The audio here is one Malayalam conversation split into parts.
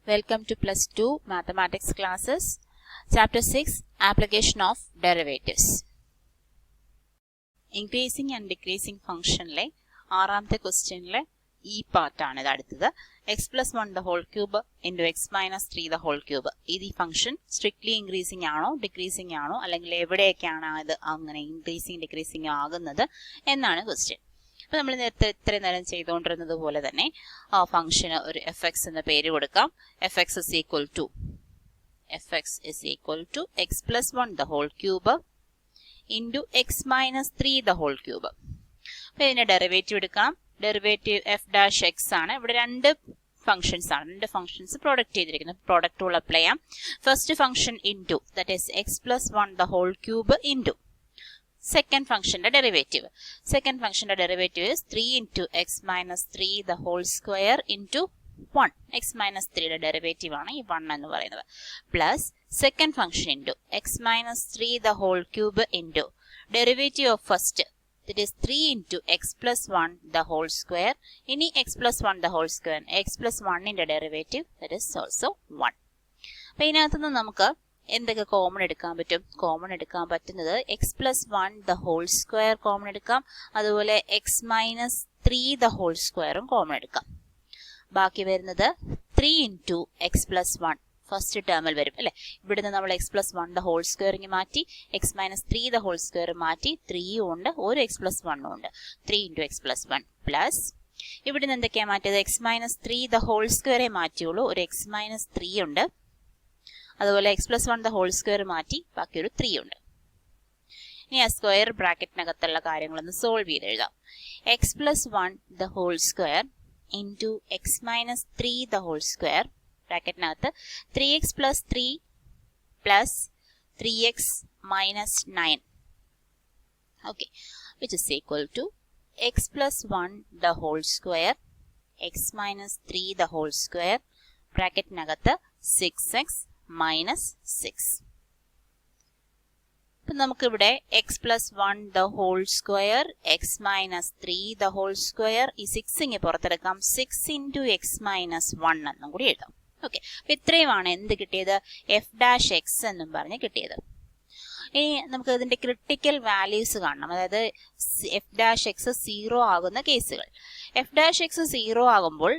Welcome to plus 2 mathematics classes. Chapter 6 Application of derivatives. Increasing and decreasing function le ആറാമത്തെ ക്വസ്റ്റ്യനിലെ ഈ പാർട്ടാണ് ഇത് അടുത്തത്. x plus 1 the whole cube into x minus 3 the whole cube. ഇത് ഈ ഫംഗ്ഷൻ സ്ട്രിക്ട്ലി ഇൻക്രീസിംഗ് ആണോ ഡിക്രീസിംഗ് ആണോ അല്ലെങ്കിൽ എവിടെയൊക്കെയാണ് ഇത് അങ്ങനെ ഇൻക്രീസിംഗ് ഡിക്രീസിംഗ് ആകുന്നത് എന്നാണ് ക്വസ്റ്റ്യൻ. അപ്പോൾ നമ്മൾ നേരത്തെ ഇത്രയും നേരം ചെയ്തുകൊണ്ടിരുന്നത് പോലെ തന്നെ ആ ഫംഗ്ഷന് ഒരു എഫ് എക്സ് എന്ന പേര് കൊടുക്കാം. F X is equal to X plus 1 the whole cube into x minus 3 the whole cube. അപ്പോൾ ഇതിന്റെ ഡെറിവേറ്റീവ് എടുക്കാം. ഡെറിവേറ്റീവ് എഫ് ഡാഷ് എക്സ് ആണ്. ഇവിടെ രണ്ട് ഫംഗ്ഷൻസ് പ്രോഡക്റ്റ് ചെയ്തിരിക്കുന്നത്. പ്രോഡക്റ്റ് റൂൾ അപ്ലൈ ചെയ്യാം. First function into that is X plus 1 the whole cube into second ഫംഗ്ഷന്റെ ഡെറിവേറ്റീവ്. സെക്കൻഡ് ഫംഗ്ഷന്റെ derivative is 3 into x minus 3 the whole square into 1. X minus 3യുടെ ഡെറിവേറ്റീവ് ആണ് ഈ 1 എന്ന് പറയുന്നത്. Plus second function into X minus 3 the whole cube into derivative of first that is 3 into x plus 1 the whole square. ഇനി x plus 1 the whole square, x plus 1ന്റെ ഡെറിവേറ്റീവ് that is also 1. അപ്പോൾ ഇതിനകത്തുനിന്ന് നമുക്ക് എന്തൊക്കെ കോമൺ എടുക്കാൻ പറ്റും? കോമൺ എടുക്കാൻ പറ്റുന്നത് x plus 1 the whole square common എടുക്കാം. അതുപോലെ x minus 3 the whole squareും കോമൺ എടുക്കാം. ബാക്കി വരുന്നത് 3 into x plus 1 ഫസ്റ്റ് ടേമിൽ വരും അല്ലെ. ഇവിടുന്ന് നമ്മൾ X plus 1 the whole square മാറ്റി X minus 3 the whole square മാറ്റി 3 ഉണ്ട്, ഒരു എക്സ് പ്ലസ് 1 ഉണ്ട്. 3 into x plus 1 പ്ലസ് ഇവിടുന്ന് എന്തൊക്കെയാ മാറ്റിയത്? X minus 3 the whole square മാറ്റിയുള്ളൂ, ഒരു എക്സ് മൈനസ് 3 ഉണ്ട്. അതുപോലെ X plus 1 the whole square മാറ്റി ബാക്കി ഒരു 3 ഉണ്ട്. ഇനി ആ സ്ക്വയർ ബ്രാക്കറ്റിനകത്തുള്ള കാര്യങ്ങളൊന്ന് സോൾവ് ചെയ്ത് എഴുതാം. X plus 1 the whole square into X minus 3 the whole square ബ്രാക്കറ്റിനകത്ത് 3x plus 3 plus 3x minus 9 okay, which is equal to x plus 1 the whole square x minus 3 the whole square ബ്രാക്കറ്റിനകത്ത് 6x minus 6. അപ്പം നമുക്കിവിടെ x plus 1 the whole square x minus 3 the whole square ഈ 6 ഇങ്ങ് പുറത്തെടുക്കാം. 6 into x minus 1 എന്നും കൂടി എഴുതാം. ഓക്കെ, അപ്പൊ ഇത്രയുമാണ് എന്ത് കിട്ടിയത്? എഫ് ഡാഷ് എക്സ് എന്നും പറഞ്ഞ് കിട്ടിയത്. ഇനി നമുക്ക് ഇതിന്റെ ക്രിട്ടിക്കൽ വാല്യൂസ് കാണണം. അതായത് എഫ് ഡാഷ് എക്സ് 0 ആകുന്ന കേസുകൾ. എഫ് ഡാഷ് എക്സ് 0 ആകുമ്പോൾ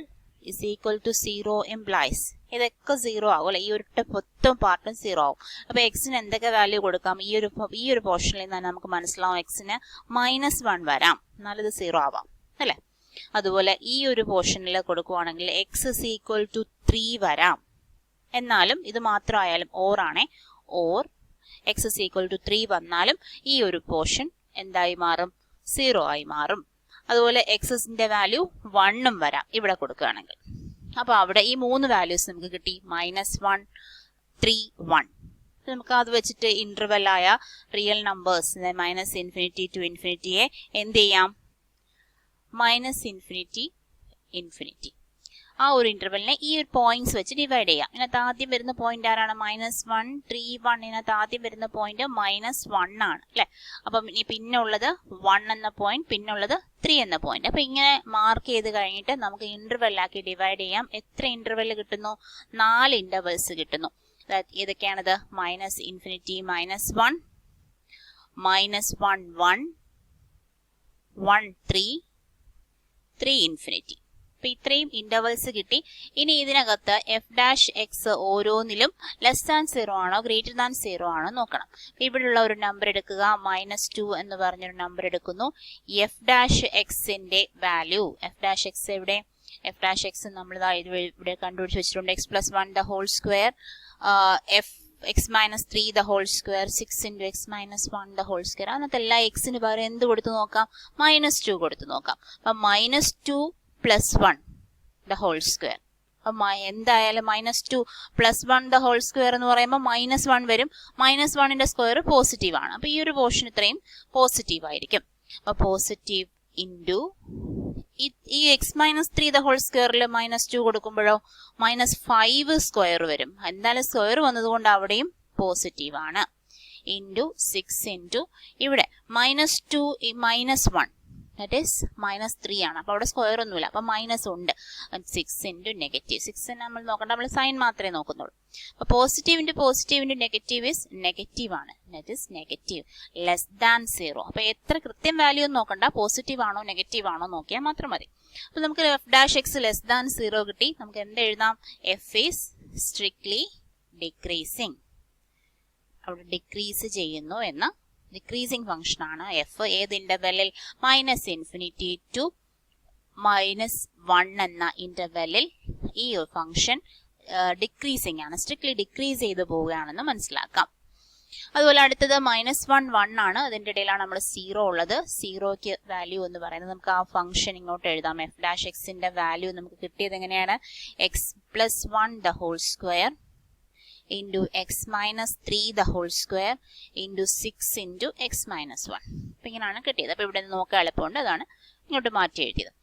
ഇസ് ഈക്വൽ ടു 0 ഇംപ്ലൈസ് ഇതൊക്കെ 0 ആകും അല്ലെ. ഈ ഒരു മൊത്തം പാർട്ടും 0 ആകും. അപ്പൊ എക്സിന് എന്തൊക്കെ വാല്യൂ കൊടുക്കാം? ഈ ഒരു പോർഷനിൽ നിന്ന് നമുക്ക് മനസ്സിലാവും എക്സിന് -1 വരാം, എന്നാലിത് 0 ആവാം അല്ലെ. അതുപോലെ ഈ ഒരു പോർഷനിൽ കൊടുക്കുവാണെങ്കിൽ എക്സ് ഇസ് ഈക്വൽ ടു 3 വരാം, എന്നാലും ഇത് മാത്രമായാലും ഓർ ആണേ, or X is equal to 3 വന്നാലും ഈ ഒരു പോർഷൻ എന്തായി മാറും? 0 ആയി മാറും. അതുപോലെ എക്സിന്റെ വാല്യൂ 1ഉം വരാം ഇവിടെ കൊടുക്കുകയാണെങ്കിൽ. അപ്പൊ അവിടെ ഈ 3 വാല്യൂസ് നമുക്ക് കിട്ടി. -1 3 1. നമുക്ക് അത് വെച്ചിട്ട് ഇന്റർവെൽ ആയ റിയൽ നമ്പേഴ്സ് -∞ to ∞ എന്ത് ചെയ്യാം? -∞ ആ ഒരു ഇന്റർവെലിനെ ഈ ഒരു പോയിന്റ്സ് വെച്ച് ഡിവൈഡ് ചെയ്യാം. ഇതിനകത്ത് ആദ്യം വരുന്ന പോയിന്റ് ആരാണ്? -1 3 1. ഇതിനകത്ത് ആദ്യം വരുന്ന പോയിന്റ് -1 ആണ് അല്ലെ. അപ്പം പിന്നെ ഉള്ളത് 1 എന്ന പോയിന്റ്, പിന്നുള്ളത് 3 എന്ന പോയിന്റ്. അപ്പൊ ഇങ്ങനെ മാർക്ക് ചെയ്ത് കഴിഞ്ഞിട്ട് നമുക്ക് ഇന്റർവെല്ലാക്കി ഡിവൈഡ് ചെയ്യാം. എത്ര ഇന്റർവെൽ കിട്ടുന്നു? 4 ഇന്റർവെൽസ് കിട്ടുന്നു. ഏതൊക്കെയാണത്? -∞ -1 -1 1 1 3 3 ∞. അപ്പൊ ഇത്രയും ഇന്റർവെൽസ് കിട്ടി. ഇനി ഇതിനകത്ത് എഫ് ഡാഷ് എക്സ് ഓരോന്നിലും <0 ആണോ <0 ആണോ നോക്കണം. ഇവിടെയുള്ള ഒരു നമ്പർ എടുക്കുക, -2 എന്ന് പറഞ്ഞൊരു നമ്പർ എടുക്കുന്നു. എഫ് ഡാഷ് എക്സിന്റെ വാല്യൂ, എഫ് ഡാഷ് എക്സ് എവിടെ? എഫ് ഡാഷ് എക്സ് നമ്മൾ ഇവിടെ കണ്ടുപിടിച്ച് വെച്ചിട്ടുണ്ട്. X plus 1 the whole square F X minus 3 the whole square 6 into X minus 1 the whole square. അതിനകത്ത് എല്ലാ എക്സിന് പകരം എന്ത് കൊടുത്തു നോക്കാം? -2 കൊടുത്തു നോക്കാം. അപ്പൊ -2 plus 1 the whole square. അപ്പൊ എന്തായാലും -2 plus 1 the whole square എന്ന് പറയുമ്പോൾ -1 വരും. -1ന്റെ സ്ക്വയർ പോസിറ്റീവ് ആണ്. അപ്പൊ ഈ ഒരു പോർഷൻ ഇത്രയും പോസിറ്റീവ് ആയിരിക്കും. അപ്പൊ പോസിറ്റീവ് ഇൻറ്റു ഈ X minus 3 the whole squareൽ -2 കൊടുക്കുമ്പോഴോ -5 square വരും. എന്തായാലും സ്ക്വയർ വന്നതുകൊണ്ട് അവിടെയും പോസിറ്റീവ് ആണ്. ഇൻറ്റു 6 ഇൻറ്റു ഇവിടെ -2 -1 ദാറ്റ് ഈസ് -3 ആണ്. അപ്പോൾ അവിടെ സ്ക്വയർ ഒന്നുമില്ല, അപ്പോൾ മൈനസ് ഉണ്ട്. 6 ഇൻറ്റു നെഗറ്റീവ്, 6 നമ്മൾ നോക്കണ്ട, നമ്മൾ സൈൻ മാത്രമേ നോക്കുന്നുള്ളൂ. അപ്പോൾ positive into negative is negative ആണ്, that is negative less than 0. അപ്പോൾ എത്ര കൃത്യം വാല്യൂ ഒന്നും നോക്കണ്ട, പോസിറ്റീവ് ആണോ നെഗറ്റീവ് ആണോ നോക്കിയാൽ മാത്രം മതി. അപ്പോൾ നമുക്ക് f' ലെസ് ദാൻ 0 കിട്ടി. നമുക്ക് എന്ത് എഴുതാം? എഫ് ഈസ് സ്ട്രിക്ട്ലി ഡിക്രീസിങ്, അവിടെ ഡിക്രീസ് ചെയ്യുന്നു എന്ന ഡിക്രീസിങ് ഫംഗ്ഷൻ ആണ് എഫ്. ഏത് ഇന്റർവെല്ലിൽ? -∞ ടു -1 എന്ന ഇന്റർവെല്ലിൽ ഈ ഒരു ഫംഗ്ഷൻ ഡിക്രീസിങ് ആണ്, സ്ട്രിക്ട്ലി ഡിക്രീസ് ചെയ്ത് പോവുകയാണെന്ന് മനസ്സിലാക്കാം. അതുപോലെ അടുത്തത് -1 1 ആണ്, അതിന്റെ ഇടയിലാണ് നമ്മൾ 0 ഉള്ളത്. 0ക്ക് വാല്യൂ എന്ന് പറയുന്നത് നമുക്ക് ആ ഫംഗ്ഷൻ ഇങ്ങോട്ട് എഴുതാം. f'(x)ന്റെ വാല്യൂ നമുക്ക് കിട്ടിയത് എങ്ങനെയാണ്? x+1 the whole square into x-3 the whole square into 6 into x-1. അപ്പം ഇങ്ങനെയാണ് കിട്ടിയത്. അപ്പോൾ ഇവിടെ നോക്കാൻ എളുപ്പമുണ്ട്, അതാണ് ഇങ്ങോട്ട് മാറ്റി എഴുതിയത്.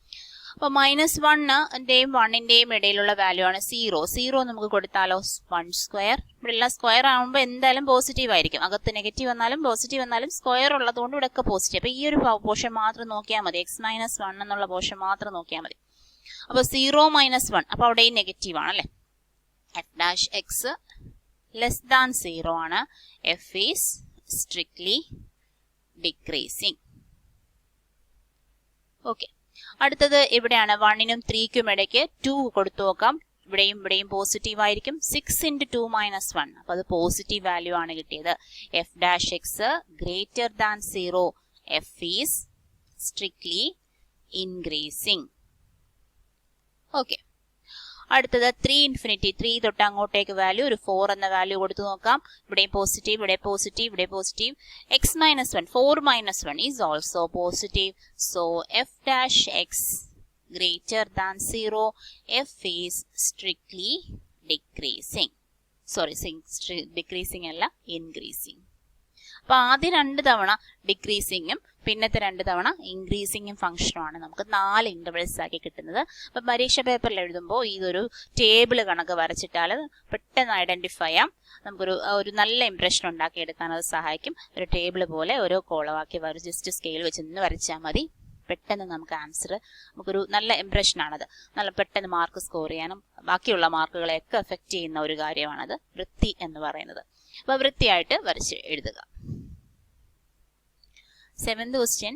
അപ്പോൾ -1ന്റെയും 1ന്റെയും ഇടയിലുള്ള വാല്യൂ ആണ് 0. 0 നമുക്ക് കൊടുത്താലോ 1². ഇവിടെ എല്ലാം സ്ക്വയർ ആകുമ്പോൾ എന്തായാലും പോസിറ്റീവ് ആയിരിക്കും. അകത്ത് നെഗറ്റീവ് വന്നാലും പോസിറ്റീവ് വന്നാലും സ്ക്വയർ ഉള്ളതുകൊണ്ട് ഇവിടെ ഒക്കെ പോസിറ്റീവ്. അപ്പോൾ ഈ ഒരു പോർഷൻ മാത്രം നോക്കിയാൽ മതി, x-1 എന്നുള്ള പോർഷൻ മാത്രം നോക്കിയാൽ മതി. അപ്പോൾ 0 -1, അപ്പോൾ അവിടെ ഈ നെഗറ്റീവ് ആണല്ലേ. f'(x) ലെസ് ദാൻ 0 ആണ്. F is strictly decreasing. Okay, അടുത്തത് ഇവിടെയാണ് 1നും 3ക്കും ഇടയ്ക്ക് 2 കൊടുത്തു നോക്കാം. ഇവിടെയും പോസിറ്റീവ് ആയിരിക്കും. 6 ഇൻറ്റു 2 -1, അപ്പോൾ അത് പോസിറ്റീവ് വാല്യൂ ആണ് കിട്ടിയത്. f'(x) greater than 0, F is strictly increasing. Okay, അടുത്തത് 3 ∞, 3 തൊട്ട് അങ്ങോട്ടേക്ക് വാല്യൂ ഒരു 4 എന്ന വാല്യൂ കൊടുത്തു നോക്കാം. ഇവിടെയും പോസിറ്റീവ്, ഇവിടെ positive. x-1, 4 -1 is also positive. So f'(x) greater than 0, F is strictly decreasing. Decreasing അല്ല, ഇൻക്രീസിങ്. അപ്പൊ ആദ്യം 2 തവണ ഡിക്രീസിങ്ങും പിന്നത്തെ 2 തവണ ഇൻക്രീസിങ്ങും ഫംഗ്ഷനുമാണ് നമുക്ക് 4 ഇന്റർവെൽസ് ആക്കി കിട്ടുന്നത്. അപ്പൊ പരീക്ഷ പേപ്പറിൽ എഴുതുമ്പോൾ ഇതൊരു ടേബിൾ കണക്ക് വരച്ചിട്ടാൽ പെട്ടെന്ന് ഐഡന്റിഫൈ ചെയ്യാം. നമുക്കൊരു നല്ല ഇംപ്രഷൻ ഉണ്ടാക്കിയെടുക്കാൻ അത് സഹായിക്കും. ഒരു ടേബിൾ പോലെ ഓരോ കോളമാക്കി ജസ്റ്റ് സ്കെയിൽ വെച്ച് നിന്ന് വരച്ചാൽ മതി. പെട്ടെന്ന് നമുക്ക് ആൻസർ, നമുക്കൊരു നല്ല ഇംപ്രഷനാണത്. നല്ല പെട്ടെന്ന് മാർക്ക് സ്കോർ ചെയ്യാനും ബാക്കിയുള്ള മാർക്കുകളെയൊക്കെ എഫക്റ്റ് ചെയ്യുന്ന ഒരു കാര്യമാണത് വൃത്തി എന്ന് പറയുന്നത്. അപ്പൊ വൃത്തിയായിട്ട് വരച്ച് എഴുതുക. 7th question.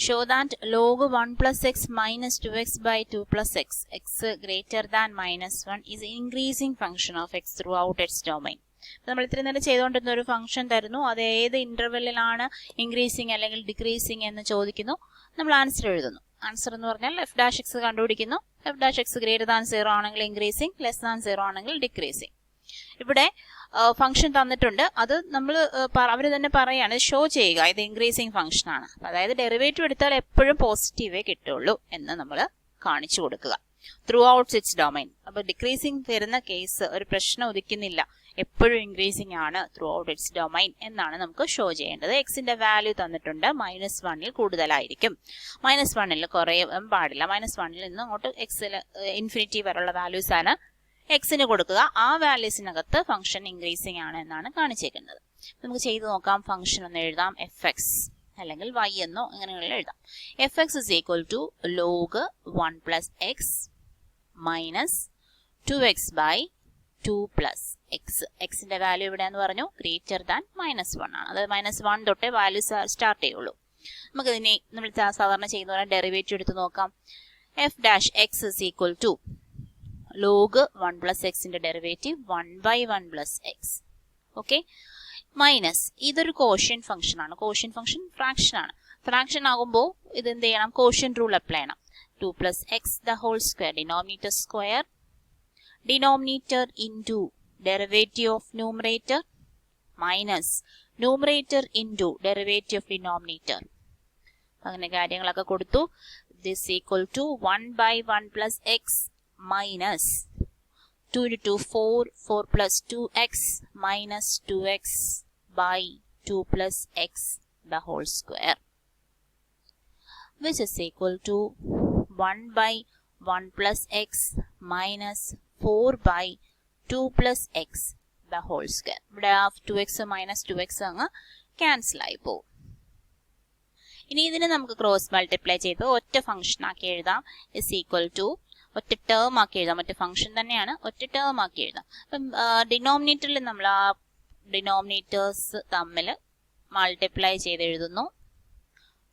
Show that log 1 plus x minus 2x by 2 plus x, x greater than -1 is increasing function of x throughout its domain. നമ്മൾ ഇത്രയും നേരം ചെയ്തുകൊണ്ടിരുന്ന ഒരു ഫംഗ്ഷൻ തരുന്നു, അത് ഏത് ഇന്റർവെല്ലിലാണ് ഇൻക്രീസിങ് അല്ലെങ്കിൽ ഡിക്രീസിങ് എന്ന് ചോദിക്കുന്നു. നമ്മൾ ആൻസർ എഴുതുന്നു. ആൻസർ എന്ന് പറഞ്ഞാൽ f'(x) കണ്ടുപിടിക്കുന്നു. f'(x) ഗ്രേറ്റർ ദാൻ 0 ആണെങ്കിൽ ഇൻക്രീസിങ്, ലെസ് ദാൻ 0 ആണെങ്കിൽ ഡിക്രീസിങ്. ഇവിടെ ഫംഗ്ഷൻ തന്നിട്ടുണ്ട്, അത് നമ്മൾ അവർ തന്നെ പറയാണ്, ഷോ ചെയ്യുക ഇത് ഇൻക്രീസിങ് ഫംഗ്ഷൻ ആണ്. അതായത് ഡെറിവേറ്റീവ് എടുത്താൽ എപ്പോഴും പോസിറ്റീവേ കിട്ടുള്ളൂ എന്ന് നമ്മൾ കാണിച്ചു കൊടുക്കുക. Through out it's domain. അപ്പൊ ഡിക്രീസിങ് വരുന്ന കേസ് ഒരു പ്രശ്നം ഉദിക്കുന്നില്ല, എപ്പോഴും ഇൻക്രീസിങ് ആണ് ത്രൂ ഔട്ട് ഇറ്റ്സ് ഡൊമൈൻ എന്നാണ് നമുക്ക് ഷോ ചെയ്യേണ്ടത്. എക്സിന്റെ വാല്യൂ തന്നിട്ടുണ്ട്, -1ൽ കൂടുതലായിരിക്കും. -1ൽ കുറയാൻ പാടില്ല. -1ൽ നിന്ന് അങ്ങോട്ട് എക്സിൽ ഇൻഫിനിറ്റി വരെയുള്ള വാല്യൂസ് ആണ് എക്സിന് കൊടുക്കുക. ആ വാല്യൂസിനകത്ത് ഫംഗ്ഷൻ ഇൻക്രീസിങ് ആണ് എന്നാണ് കാണിച്ചേക്കുന്നത്. നമുക്ക് ചെയ്ത് നോക്കാം. ഫംഗ്ഷൻ ഒന്ന് എഴുതാം, f(x) അല്ലെങ്കിൽ y എന്നോ അങ്ങനെയുള്ള എഴുതാം. f(x) is equal to log 1 plus x minus 2x by 2 plus x. എക്സിന്റെ വാല്യൂ എവിടെയാന്ന് പറഞ്ഞു? ഗ്രേറ്റർ ദാൻ -1 ആണ്. അതായത് -1 തൊട്ടേ വാല്യൂ സ്റ്റാർട്ട് ചെയ്യുള്ളൂ. നമുക്കിതിനെ നമ്മൾ സാധാരണ ചെയ്യുന്ന പോലെ ഡെറിവേറ്റീവ് എടുത്ത് നോക്കാം. f'(x) is equal to log 1 plus xന്റെ derivative 1 by 1 plus x. Okay, minus ഇതൊരു കോഷ്യന്റ് ഫംഗ്ഷൻ ആണ്. കോഷ്യന്റ് ഫംഗ്ഷൻ ഫ്രാക്ഷൻ ആണ്. ഫ്രാക്ഷൻ ആകുമ്പോൾ ഇത് എന്ത് ചെയ്യണം? കോഷ്യന്റ് റൂൾ അപ്ലൈ ചെയ്യണം. 2 plus x the whole square, denominator square, denominator into derivative of numerator minus numerator into derivative of denominator. അങ്ങനെ കാര്യങ്ങളൊക്കെ കൊടുത്തു. this equal to 1 by 1 plus x minus 2 into 2 4, 4 plus 2x minus 2x by 2 plus x the whole square, which is equal to 1 by 1 plus x minus 4 by 2 plus x the whole square. ഇവിടെ 2x minus 2x അങ്ങ് ക്യാൻസൽ ആയി പോകും. ഇനി ഇതിനെ നമുക്ക് ക്രോസ് മൾട്ടിപ്ലൈ ചെയ്ത് ഒറ്റ ഫംഗ്ഷൻ ആക്കി എഴുതാം. ഇസ് ഈക്വൽ ടു ഒറ്റ ടേം ആക്കി എഴുതാം. ഒറ്റ ഫംഗ്ഷൻ തന്നെയാണ്, ഒറ്റ ടേം ആക്കി എഴുതാം. അപ്പം ഡിനോമിനേറ്ററിൽ നമ്മൾ ആ ഡിനോമിനേറ്റേഴ്സ് തമ്മിൽ മൾട്ടിപ്ലൈ ചെയ്ത് എഴുതുന്നു.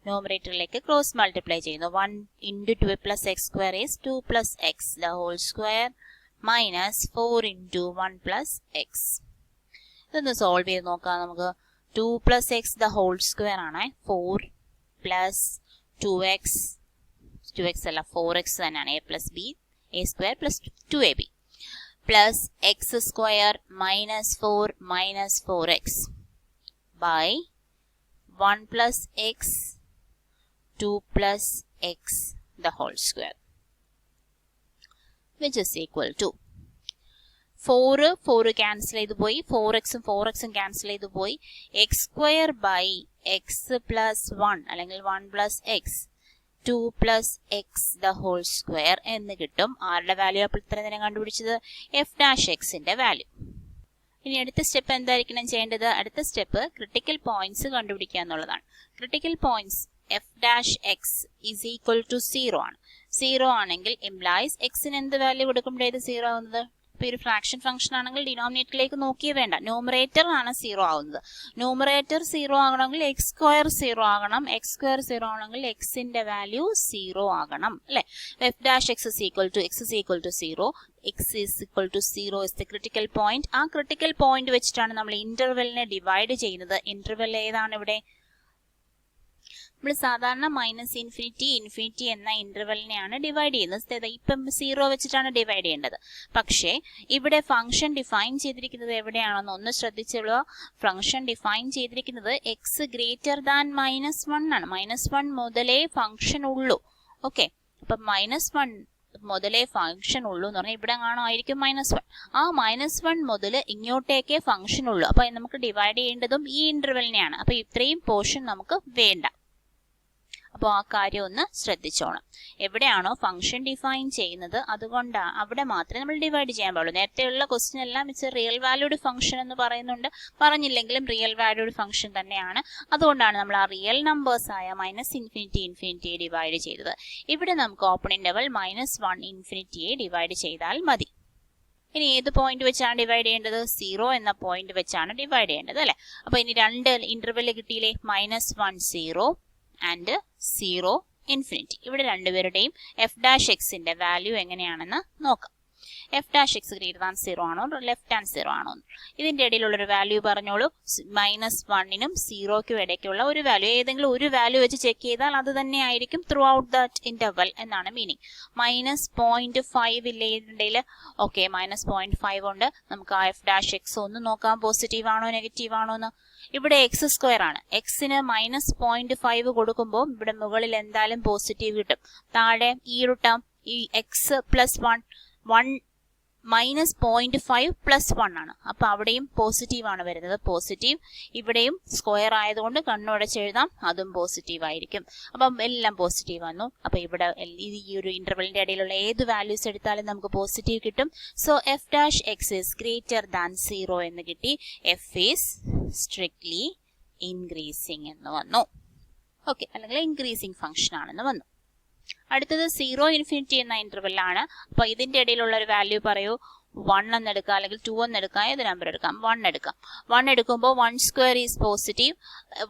ന്യൂമറേറ്ററിലേക്ക് ക്രോസ് മൾട്ടിപ്ലൈ ചെയ്യുന്നു. 1 into 2 plus x square is 2 plus x the whole square minus 4 into 1 plus x. ഇതൊന്ന് സോൾവ് ചെയ്ത് നോക്കാം നമുക്ക്. 2 plus x the whole square ആണ്. 4 plus 2x അല്ല 4x തന്നെയാണ്. a plus b a square plus 2ab plus x square minus 4 minus 4x by 1 plus x 2 plus x the whole square which is equal to 4 cancel ചെയ്തു പോയി, 4x cancel ചെയ്തു പോയി, x square by x plus 1 അല്ലെങ്കിൽ 1 plus x 2 plus x the whole square എന്ന് കിട്ടും. ആരുടെ വാല്യൂ അപ്പോൾ ഇത്ര നേരം കണ്ടുപിടിച്ചത്? f dash x ന്റെ വാല്യൂ. ഇനി അടുത്ത സ്റ്റെപ്പ് എന്തായിരിക്കണം ചെയ്യേണ്ടത്? അടുത്ത സ്റ്റെപ്പ് ക്രിട്ടിക്കൽ പോയിന്റ്സ് കണ്ടുപിടിക്കുക എന്നുള്ളതാണ്. Critical points f dash x is equal to 0 ആണ്. 0 ആണെങ്കിൽ ഇംപ്ലൈസ് എക്സിന് എന്ത് വാല്യൂ കൊടുക്കുമ്പോഴേ ഇത് 0 ആവുന്നത്? ഇപ്പോൾ ഒരു ഫ്രാക്ഷൻ ഫംഗ്ഷൻ ആണെങ്കിൽ ഡിനോമിനേറ്ററിലേക്ക് നോക്കിയേ വേണ്ട, ന്യൂമറേറ്റർ ആണ് 0 ആവുന്നത്. ന്യൂമറേറ്റർ 0 ആകണമെങ്കിൽ എക്സ് സ്ക്വയർ 0 ആകണം. എക്സ് സ്ക്വയർ 0 ആണെങ്കിൽ എക്സിന്റെ വാല്യൂ 0 ആകണം അല്ലെ? f dash x is equal to 0. x is equal to 0 is the critical point. ആ ക്രിട്ടിക്കൽ പോയിന്റ് വെച്ചിട്ടാണ് നമ്മൾ ഇന്റർവെല്ലിനെ ഡിവൈഡ് ചെയ്യുന്നത്. ഇന്റർവെൽ ഏതാണ് ഇവിടെ? നമ്മൾ സാധാരണ മൈനസ് ഇൻഫിനിറ്റി എന്ന ഇന്റർവെല്ലിനെയാണ് ഡിവൈഡ് ചെയ്യുന്നത്. ഇപ്പം 0 വെച്ചിട്ടാണ് ഡിവൈഡ് ചെയ്യേണ്ടത്. പക്ഷേ ഇവിടെ ഫംഗ്ഷൻ ഡിഫൈൻ ചെയ്തിരിക്കുന്നത് എവിടെയാണെന്ന് ഒന്ന് ശ്രദ്ധിച്ചോളൂ. ഫംഗ്ഷൻ ഡിഫൈൻ ചെയ്തിരിക്കുന്നത് എക്സ് ഗ്രേറ്റർ ദാൻ -1 ആണ്. -1 മുതലേ ഫംഗ്ഷൻ ഉള്ളൂ. ഓക്കെ, അപ്പം -1 മുതലേ ഫംഗ്ഷൻ ഉള്ളൂ എന്ന് പറഞ്ഞാൽ ഇവിടെ കാണുമായിരിക്കും -1. ആ -1 മുതൽ ഇങ്ങോട്ടേക്കേ ഫംഗ്ഷൻ ഉള്ളൂ. അപ്പൊ നമുക്ക് ഡിവൈഡ് ചെയ്യേണ്ടതും ഈ ഇന്റർവെല്ലിനെയാണ്. അപ്പൊ ഇത്രയും പോർഷൻ നമുക്ക് വേണ്ട. അപ്പോൾ ആ കാര്യം ഒന്ന് ശ്രദ്ധിച്ചോണം. എവിടെയാണോ ഫംഗ്ഷൻ ഡിഫൈൻ ചെയ്യുന്നത് അതുകൊണ്ടാണ് അവിടെ മാത്രമേ നമ്മൾ ഡിവൈഡ് ചെയ്യാൻ പാടുള്ളൂ. നേരത്തെയുള്ള ക്വസ്റ്റ്യൻ എല്ലാം ഇറ്റ്സ് റിയൽ വാല്യൂഡ് ഫംഗ്ഷൻ എന്ന് പറയുന്നുണ്ട്. പറഞ്ഞില്ലെങ്കിലും റിയൽ വാല്യൂഡ് ഫംഗ്ഷൻ തന്നെയാണ്. അതുകൊണ്ടാണ് നമ്മൾ ആ റിയൽ നമ്പേഴ്സ് ആയ -ഇൻഫിനിറ്റി ഡിവൈഡ് ചെയ്തത്. ഇവിടെ നമുക്ക് ഓപ്പൺ ഇന്റർവൽ -1 ഇൻഫിനിറ്റിയെ ഡിവൈഡ് ചെയ്താൽ മതി. ഇനി ഏത് പോയിന്റ് വെച്ചാണ് ഡിവൈഡ് ചെയ്യേണ്ടത്? 0 എന്ന പോയിന്റ് വെച്ചാണ് ഡിവൈഡ് ചെയ്യേണ്ടത് അല്ലെ? അപ്പൊ ഇനി രണ്ട് ഇന്റർവെല് കിട്ടിയില്ലേ? -1 0 ആൻഡ് 0 ഇൻഫിനിറ്റി. ഇവിടെ രണ്ടുപേരുടെയും f dash x ന്റെ വാല്യൂ എങ്ങനെയാണെന്ന് നോക്കാം. f dash x greater than 0 ആണോ ലെഫ്റ്റ് ഹാൻഡ് 0 ആണോ? ഇതിന്റെ ഇടയിലുള്ളൊരു വാല്യൂ പറഞ്ഞോളൂ. -1നും 0ക്കും ഇടയ്ക്കുള്ള ഒരു വാല്യൂ, ഏതെങ്കിലും ഒരു വാല്യൂ വെച്ച് ചെക്ക് ചെയ്താൽ അത് തന്നെ ആയിരിക്കും ത്രൂ ഔട്ട് ദാറ്റ് ഇന്റർവൽ എന്നാണ് മീനിങ്. -0.5 ഇല്ലേ ഇതിനിടയിൽ? ഓക്കെ, -0.5 ഉണ്ട്. നമുക്ക് ആ f dash x ഒന്ന് നോക്കാം, പോസിറ്റീവ് ആണോ നെഗറ്റീവ് ആണോ എന്ന്. ഇവിടെ എക്സ് സ്ക്വയർ ആണ്. എക്സിന് -0.5 കൊടുക്കുമ്പോൾ ഇവിടെ മുകളിൽ എന്തായാലും പോസിറ്റീവ് കിട്ടും. താഴെ ഈ ഒരു ടേം ഈ എക്സ് പ്ലസ് 1 -0.5 പ്ലസ് 1 ആണ്. അപ്പൊ അവിടെയും പോസിറ്റീവ് ആണ് വരുന്നത്. പോസിറ്റീവ് ഇവിടെയും സ്ക്വയർ ആയതുകൊണ്ട് കണ്ണുടച്ച് എഴുതാം, അതും പോസിറ്റീവ് ആയിരിക്കും. അപ്പം എല്ലാം പോസിറ്റീവ് വന്നു. അപ്പൊ ഇവിടെ ഈ ഒരു ഇന്റർവെലിന്റെ ഇടയിലുള്ള ഏത് വാല്യൂസ് എടുത്താലും നമുക്ക് പോസിറ്റീവ് കിട്ടും. So f dash x is greater than 0 എന്ന് കിട്ടി. f is strictly increasing എന്ന് വന്നു. ഓക്കെ, അല്ലെങ്കിൽ ഇൻക്രീസിങ് ഫംഗ്ഷൻ ആണെന്ന് വന്നു. അടുത്തത് 0 ഇൻഫിനിറ്റി എന്ന ഇന്റർവെല്ലാണ്. അപ്പൊ ഇതിന്റെ ഇടയിലുള്ള ഒരു വാല്യൂ പറയൂ. 1 എന്നെടുക്കാം അല്ലെങ്കിൽ 2 എന്നെടുക്കാം, ഏത് നമ്പർ എടുക്കാം? 1 എടുക്കാം. 1 എടുക്കുമ്പോൾ 1 സ്ക്വയർ ഈസ് പോസിറ്റീവ്.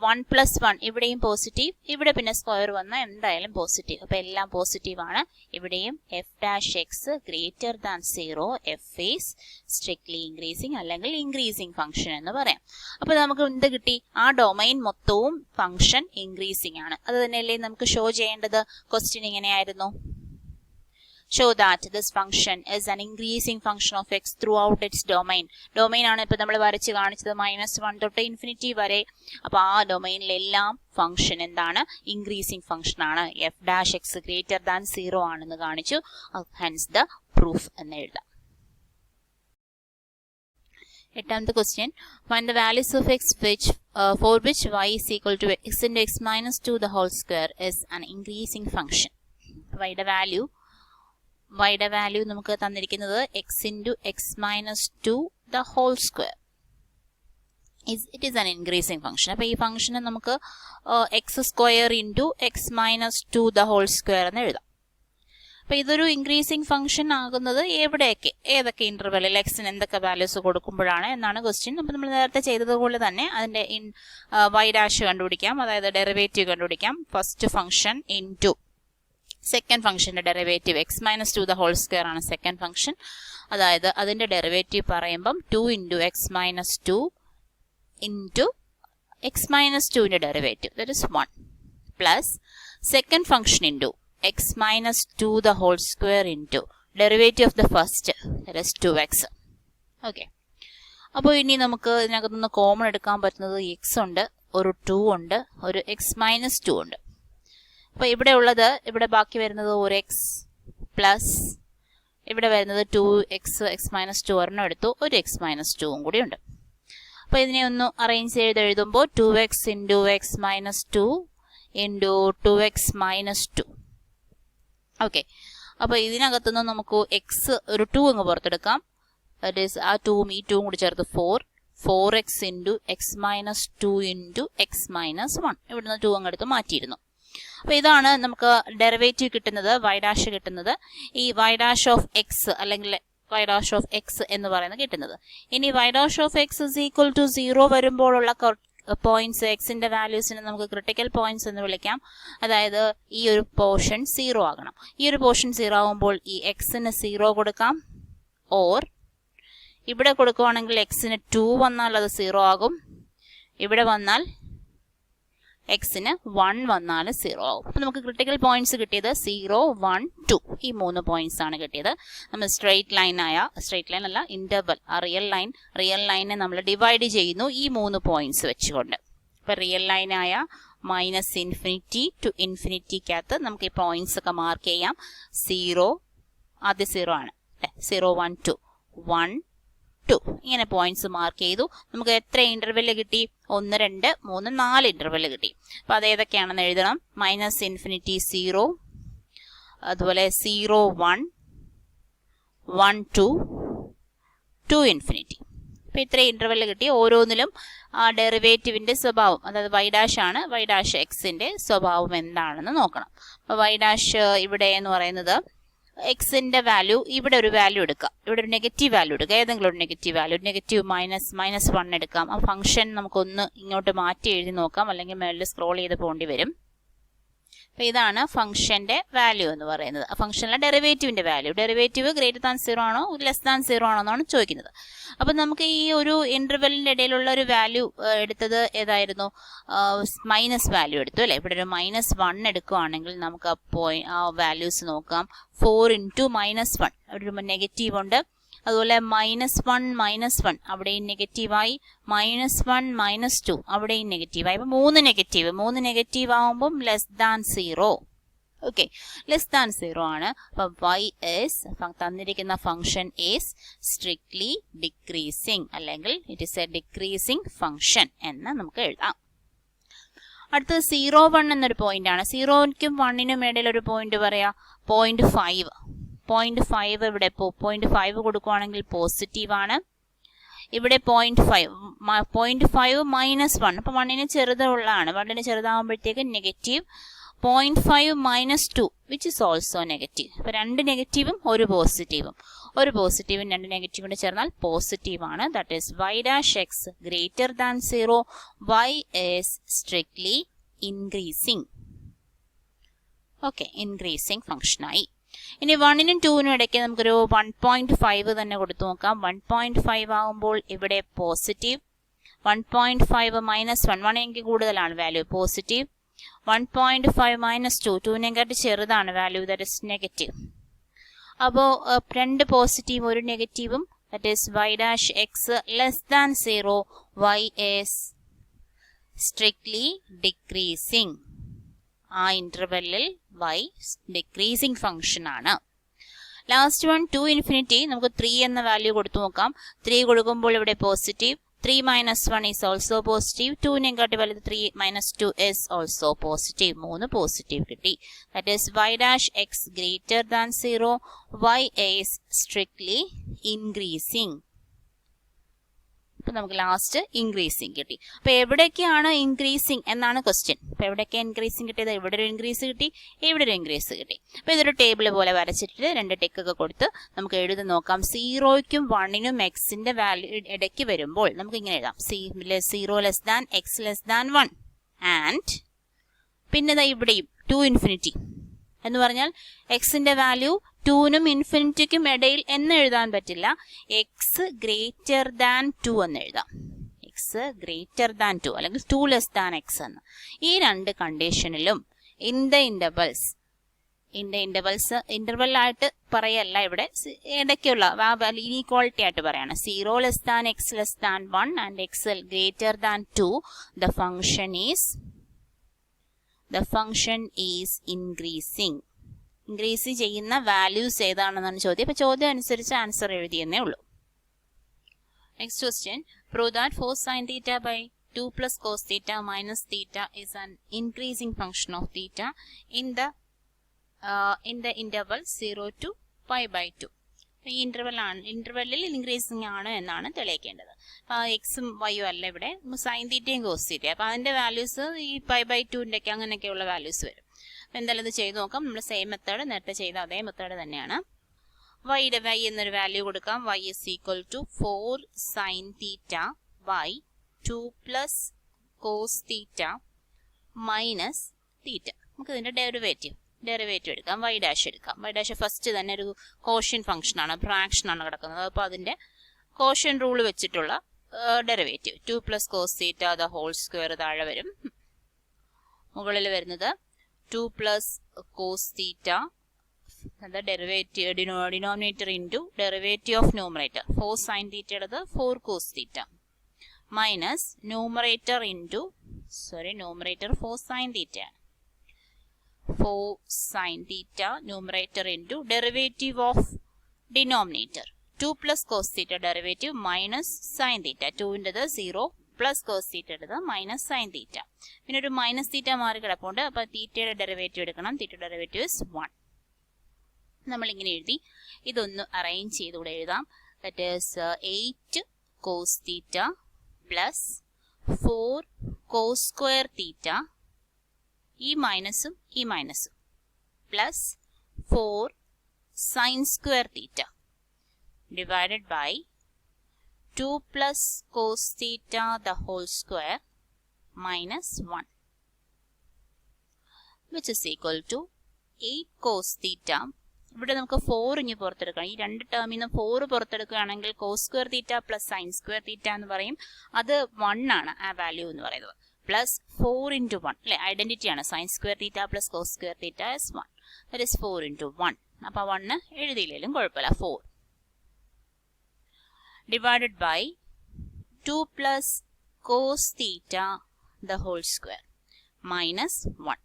1 പ്ലസ് 1 ഇവിടെയും പോസിറ്റീവ്. ഇവിടെ പിന്നെ സ്ക്വയർ വന്നാൽ എന്തായാലും പോസിറ്റീവ്. അപ്പൊ എല്ലാം പോസിറ്റീവ് ആണ്. ഇവിടെയും f dash x greater than 0 f is strictly increasing അല്ലെങ്കിൽ ഇൻക്രീസിങ് ഫംഗ്ഷൻ എന്ന് പറയാം. അപ്പൊ നമുക്ക് എന്ത് കിട്ടി? ആ ഡൊമൈൻ മൊത്തവും ഫംഗ്ഷൻ ഇൻക്രീസിങ് ആണ്. അത് തന്നെയല്ലേ നമുക്ക് ഷോ ചെയ്യേണ്ടത്? ക്വസ്റ്റ്യൻ ഇങ്ങനെയായിരുന്നു. Show that this function is an increasing function of x throughout its domain. Domain ആണ് ഇപ്പൊ നമ്മൾ വരച്ച് കാണിച്ചത് -1 തൊട്ട് ഇൻഫിനിറ്റി വരെ. അപ്പൊ ആ ഡൊമൈനിലെല്ലാം ഫംഗ്ഷൻ എന്താണ്? ഇൻക്രീസിങ് ഫംഗ്ഷൻ ആണ്. f dash x greater than 0 ആണെന്ന് കാണിച്ചു. ഹെൻസ് ദ പ്രൂഫ് എന്ന് എഴുതാം. എട്ടാമത്തെ question. Find the values of x for which y is equal to x into x minus 2 the whole square is an increasing function. y-യുടെ വാല്യൂ നമുക്ക് തന്നിരിക്കുന്നത് x into x minus 2 the whole square. it is an increasing function. അപ്പോൾ ഈ ഫംഗ്ഷനെ നമുക്ക് X square into X minus 2 the whole square എന്ന് എഴുതാം. അപ്പോൾ ഇതൊരു ഇൻക്രീസിങ് ഫംഗ്ഷൻ ആകുന്നത് എവിടെയൊക്കെ, ഏതൊക്കെ ഇന്റർവെല്ലിൽ എക്സിന് എന്തൊക്കെ വാല്യൂസ് കൊടുക്കുമ്പോഴാണ് എന്നാണ് ക്വസ്റ്റ്യൻ. അപ്പോൾ നമ്മൾ നേരത്തെ ചെയ്തതുപോലെ തന്നെ അതിൻ്റെ വൈ ഡാഷ് കണ്ടുപിടിക്കാം, അതായത് ഡെറിവേറ്റീവ് കണ്ടുപിടിക്കാം. ഫസ്റ്റ് ഫംഗ്ഷൻ ഇൻറ്റു സെക്കൻഡ് ഫംഗ്ഷന്റെ derivative x minus 2 the whole square ആണ് സെക്കൻഡ് ഫംഗ്ഷൻ. അതായത് അതിന്റെ ഡെറിവേറ്റീവ് പറയുമ്പം 2 into X minus 2 into X minus 2ന്റെ derivative that is 1 plus second function into X minus 2 the whole square into derivative of the first that is 2x. Okay, അപ്പോൾ ഇനി നമുക്ക് ഇതിനകത്തുനിന്ന് കോമൺ എടുക്കാൻ പറ്റുന്നത് എക്സ് ഉണ്ട്, ഒരു 2 ഉണ്ട്, ഒരു എക്സ് മൈനസ് 2 ഉണ്ട്. അപ്പോൾ ഇവിടെ ഉള്ളത്, ഇവിടെ ബാക്കി വരുന്നത് ഒരു എക്സ് പ്ലസ് ഇവിടെ വരുന്നത് 2x, എക്സ് മൈനസ് 2 ഒരെണ്ണം എടുത്തു, ഒരു എക്സ് മൈനസ് 2 കൂടി ഉണ്ട്. അപ്പോൾ ഇതിനെ ഒന്ന് അറേഞ്ച് ചെയ്ത് എഴുതുമ്പോൾ 2x into X minus 2 into 2x minus 2. Okay, അപ്പോൾ ഇതിനകത്തുനിന്ന് നമുക്ക് എക്സ് ഒരു 2 അങ്ങ് പുറത്തെടുക്കാം. ദാറ്റ് ഈസ് ആ 2ഉം ഈ 2ഉം കൂടി ചേർത്ത് 4x into X minus 2 into X minus 1. ഇവിടുന്ന് 2 അങ്ങ് എടുത്ത് മാറ്റിയിരുന്നു. അപ്പോൾ ഇതാണ് നമുക്ക് ഡെറിവേറ്റീവ് കിട്ടുന്നത്, വൈ ഡാഷ് കിട്ടുന്നത്. ഈ വൈ ഡാഷ് ഓഫ് എക്സ് അല്ലെങ്കിൽ വൈ ഡാഷ് ഓഫ് എക്സ് എന്ന് പറയുന്നത് കിട്ടുന്നത്. ഇനി Y dash of X is equal to 0 വരുമ്പോഴുള്ള പോയിന്റ്സ്, എക്സിന്റെ വാല്യൂസിനെ നമുക്ക് ക്രിട്ടിക്കൽ പോയിന്റ്സ് എന്ന് വിളിക്കാം. അതായത് ഈ ഒരു പോർഷൻ 0 ആകണം. ഈ ഒരു പോർഷൻ 0 ആകുമ്പോൾ ഈ എക്സിന് 0 കൊടുക്കാം, ഓർ ഇവിടെ കൊടുക്കുവാണെങ്കിൽ എക്സിന് 2 വന്നാൽ അത് 0 ആകും, ഇവിടെ വന്നാൽ എക്സിന് 1 വന്നാൽ 0 ആകും. അപ്പോൾ നമുക്ക് ക്രിട്ടിക്കൽ പോയിന്റ്സ് കിട്ടിയത് 0, 1, 2 ഈ 3 പോയിന്റ്സ് ആണ് കിട്ടിയത്. നമ്മൾ സ്ട്രെയിറ്റ് ലൈൻ അല്ല ഇന്റർവൽ, ആ റിയൽ ലൈനെ നമ്മൾ ഡിവൈഡ് ചെയ്യുന്നു ഈ 3 പോയിന്റ്സ് വെച്ചുകൊണ്ട്. അപ്പോൾ റിയൽ ലൈനായ -∞ ടു ഇൻഫിനിറ്റിക്കകത്ത് നമുക്ക് ഈ പോയിന്റ്സ് ഒക്കെ മാർക്ക് ചെയ്യാം. 0 ആദ്യം 0 ആണ്, 0, 1, 2, 1, 2 ഇങ്ങനെ പോയിന്റ്സ് മാർക്ക് ചെയ്തു. നമുക്ക് എത്ര ഇന്റർവെല് കിട്ടി? 1, 2, 3, 4 ഇന്റർവെല് കിട്ടി. അപ്പോൾ അത് ഏതൊക്കെയാണെന്ന് എഴുതണം. -∞ 0, അതുപോലെ 0, 1, 1, 2, 2 ഇൻഫിനിറ്റി. അപ്പോൾ ഇത്രയും ഇന്റർവെല് കിട്ടി. ഓരോന്നിലും ആ ഡെറിവേറ്റീവിന്റെ സ്വഭാവം, അതായത് വൈ ഡാഷ് ആണ്, വൈ ഡാഷ് എക്സിന്റെ സ്വഭാവം എന്താണെന്ന് നോക്കണം. അപ്പോൾ വൈ ഡാഷ് ഇവിടെ എന്ന് പറയുന്നത് എക്സിന്റെ വാല്യൂ, ഇവിടെ ഒരു വാല്യൂ എടുക്കാം, ഇവിടെ ഒരു നെഗറ്റീവ് വാല്യൂ എടുക്കുക, ഏതെങ്കിലും ഒരു നെഗറ്റീവ് വാല്യൂ, നെഗറ്റീവ് -1 എടുക്കാം. ആ ഫംഗ്ഷൻ നമുക്കൊന്ന് ഇങ്ങോട്ട് മാറ്റി എഴുതി നോക്കാം, അല്ലെങ്കിൽ മേളിൽ സ്ക്രോൾ ചെയ്ത് പോകേണ്ടി വരും. അപ്പോൾ ഇതാണ് ഫംഗ്ഷന്റെ വാല്യൂ എന്ന് പറയുന്നത്. ആ ഫംഗ്ഷനിലെ ഡെറിവേറ്റീവിന്റെ വാല്യൂ. ഡെറിവേറ്റീവ് >0 ആണോ <0 ആണോ എന്നാണ് ചോദിക്കുന്നത്. അപ്പോൾ നമുക്ക് ഈ ഒരു ഇന്റർവെല്ലിന്റെ ഇടയിലുള്ള ഒരു വാല്യൂ എടുത്തത് ഏതായിരുന്നു? മൈനസ് വാല്യൂ എടുത്തു അല്ലേ. ഇവിടെ ഒരു -1 എടുക്കുകയാണെങ്കിൽ നമുക്ക് ആ വാല്യൂസ് നോക്കാം. 4 ഇൻറ്റു -1 ഒരു നെഗറ്റീവ് ഉണ്ട്, അതുപോലെ -1 അവിടെയും നെഗറ്റീവായി, -1 -2 അവിടെയും നെഗറ്റീവായി. അപ്പോൾ 3 നെഗറ്റീവ് ആവുമ്പം <0. ഓക്കെ, <0 ആണ്. അപ്പം y is തന്നിരിക്കുന്ന ഫംഗ്ഷൻ ഈസ് സ്ട്രിക്ട്ലി ഡിക്രീസിങ്, അല്ലെങ്കിൽ it is A decreasing function എന്ന് നമുക്ക് എഴുതാം. അടുത്തത് 0, 1 എന്നൊരു പോയിന്റ് ആണ്. 0ക്കും 1നും ഇടയിൽ ഒരു പോയിന്റ് പറയാം, 0.5. 0.5 ഇവിടെ 0.5 കൊടുക്കുവാണെങ്കിൽ പോസിറ്റീവ് ആണ്. ഇവിടെ 0.5 -1, അപ്പം 1ന് ചെറുതുള്ളതാണ്. 1ന് ചെറുതാകുമ്പോഴത്തേക്ക് negative. 0.5 -2 which is also negative. അപ്പോൾ 2 നെഗറ്റീവും ഒരു പോസിറ്റീവും, ഒരു പോസിറ്റീവും 2 നെഗറ്റീവും കൂടെ ചേർന്നാൽ പോസിറ്റീവ് ആണ്. That is y dash X >0, y is strictly increasing. Okay, increasing ഫംഗ്ഷനായി. ഇനി 1നും 2നും ഇടയ്ക്ക് നമുക്കൊരു 1.5 തന്നെ കൊടുത്തു നോക്കാം. 1.5 ആകുമ്പോൾ ഇവിടെ പോസിറ്റീവ്, 1.5 -1, 1 കൂടുതലാണ് വാല്യൂ, പോസിറ്റീവ്. 1.5 -2, 2നെക്കാട്ടി ചെറുതാണ് വാല്യൂ, ദാറ്റ് ഇസ് നെഗറ്റീവ്. അപ്പോൾ 2 പോസിറ്റീവ് ഒരു നെഗറ്റീവും, that is y dash X <0, y is strictly decreasing. ആ ഇന്റർവെല്ലിൽ y ഡിക്രീസിങ് ഫംഗ്ഷൻ ആണ്. ലാസ്റ്റ് വൺ 2 ഇൻഫിനിറ്റി, നമുക്ക് 3 എന്ന വാല്യൂ കൊടുത്തു നോക്കാം. 3 കൊടുക്കുമ്പോൾ ഇവിടെ പോസിറ്റീവ്, 3 -1 is also positive. 2നെക്കാട്ടി വലുത് 3 -2 is also positive. 3 പോസിറ്റീവ് കിട്ടി. That is y dash x >0, y is strictly increasing. അപ്പോൾ നമുക്ക് ലാസ്റ്റ് ഇൻക്രീസിങ് കിട്ടി. അപ്പോൾ എവിടേക്കാണ് ഇൻക്രീസിങ് എന്നാണ് ക്വസ്റ്റ്യൻ. അപ്പോൾ എവിടേക്കാണ് ഇൻക്രീസിങ് കിട്ടിയത്? ഇവിടെ ഒരു ഇൻക്രീസ് കിട്ടി, ഇവിടെ ഒരു ഇൻക്രീസ് കിട്ടി. അപ്പോൾ ഇതൊരു ടേബിൾ പോലെ വരച്ചിട്ട് 2 ടിക്കൊക്കെ കൊടുത്ത് നമുക്ക് എഴുതി നോക്കാം. 0ക്കും 1നും എക്സിന്റെ വാല്യൂ ഇടയ്ക്ക് വരുമ്പോൾ നമുക്ക് ഇങ്ങനെ എഴുതാം. 0 less than X less than 1 and പിന്നെ ഇവിടെയും 2 ഇൻഫിനിറ്റി എന്ന് പറഞ്ഞാൽ എക്സിന്റെ വാല്യൂ 2നും ഇൻഫിനിറ്റിക്കും ഇടയിൽ എന്ന് എഴുതാൻ പറ്റില്ല. എക്സ് ഗ്രേറ്റർ ദാൻ 2 എന്ന് എഴുതാം. എക്സ് ഗ്രേറ്റർ ദാൻ 2 അല്ലെങ്കിൽ 2 ലെസ് ദാൻ എക്സ് എന്ന്. ഈ 2 കണ്ടീഷനിലും ഇന്റർവെല്ലായിട്ട് പറയല്ല, ഇവിടെ ഇടയ്ക്കുള്ള ഇനീക്വാളിറ്റി ആയിട്ട് പറയാണ്. 0 less than X less than 1 and X greater than 2 the function is increasing. Increase ചെയ്യുന്ന വാല്യൂസ് ഏതാണെന്നാണ് ചോദ്യം. അപ്പോൾ ചോദ്യം അനുസരിച്ച് ആൻസർ എഴുതിയെന്നേ ഉള്ളൂ. Next question. Prove that 4 sin theta by 2 plus cos theta minus theta is an increasing function of theta in the interval 0 to pi by 2. ഈ ഇന്റർവെല്ലിൽ ഇൻക്രീസിങ് ആണ് എന്നാണ് തെളിയിക്കേണ്ടത്. അപ്പോൾ എക്സും വൈയും അല്ല, ഇവിടെ സൈൻ തീറ്റയും കോസ് തീറ്റയും. അപ്പോൾ അതിന്റെ വാല്യൂസ് ഈ പൈ ബൈ 2ന്റെ ഒക്കെ അങ്ങനെയൊക്കെയുള്ള വാല്യൂസ് വരും. അപ്പോൾ എന്തായാലും ഇത് ചെയ്ത് നോക്കാം. നമ്മൾ സെയിം മെത്തേഡ് നേരത്തെ ചെയ്ത അതേ മെത്തേഡ് തന്നെയാണ്. വൈ എന്നൊരു വാല്യൂ കൊടുക്കാം. y is equal to 4 sin theta by 2 plus cos theta minus theta. നമുക്ക് ഇതിന്റെ ഡെറിവേറ്റീവ് എടുക്കാം. y ഡാഷ് എടുക്കാം. y ഡാഷ് ഫസ്റ്റ് തന്നെ ഒരു കോഷ്യൻ ഫംഗ്ഷൻ ആണ്, ഫ്രാക്ഷൻ ആണ് കിടക്കുന്നത്. അപ്പോൾ അതിന്റെ കോഷ്യൻ റൂൾ വെച്ചിട്ടുള്ള derivative 2 plus cos theta the whole square താഴെ വരും. മുകളിൽ വരുന്നത് 2 plus cos theta the derivative denominator into derivative of numerator 4 sin theta എടുത്ത് 4 cos theta minus numerator 4 sin theta 4 sin theta numerator into derivative of denominator 2 plus cos theta derivative minus sin theta 2 ൻ്റെത് 0 plus cos theta എടുത്ത് minus sin theta. പിന്നെ ഒരു മൈനസ് തീറ്റ മാറി കിടപ്പുണ്ട്. അപ്പോൾ തീറ്റയുടെ ഡെറിവേറ്റീവ് എടുക്കണം. തീറ്റ ഡെറിവേറ്റീവ് ഇസ് 1. നമ്മളിങ്ങനെ എഴുതി. ഇതൊന്ന് അറേഞ്ച് ചെയ്തുകൂടെ എഴുതാം. That is 8 cos theta plus 4 cos square theta, ഈ മൈനസും plus 4 sin square theta divided by 2 plus cos theta the whole square minus 1, which is equal to 8 cos theta. ഇവിടെ നമുക്ക് 4 ഇനി പുറത്തെടുക്കണം. ഈ 2 ടേമിൽ നിന്ന് 4 പുറത്തെടുക്കുകയാണെങ്കിൽ cos square theta plus sin square theta എന്ന് പറയും. അത് 1 ആണ് ആ വാല്യൂ എന്ന് പറയുന്നത്. പ്ലസ് 4 into 1 അല്ലെ, ഐഡന്റിറ്റി ആണ്. sin square theta plus cos square theta is 1. That is 4 into 1. അപ്പോൾ 1 എഴുതിയില്ലെങ്കിലും കുഴപ്പമില്ല. 4 divided by 2 plus cos theta the whole square minus 1.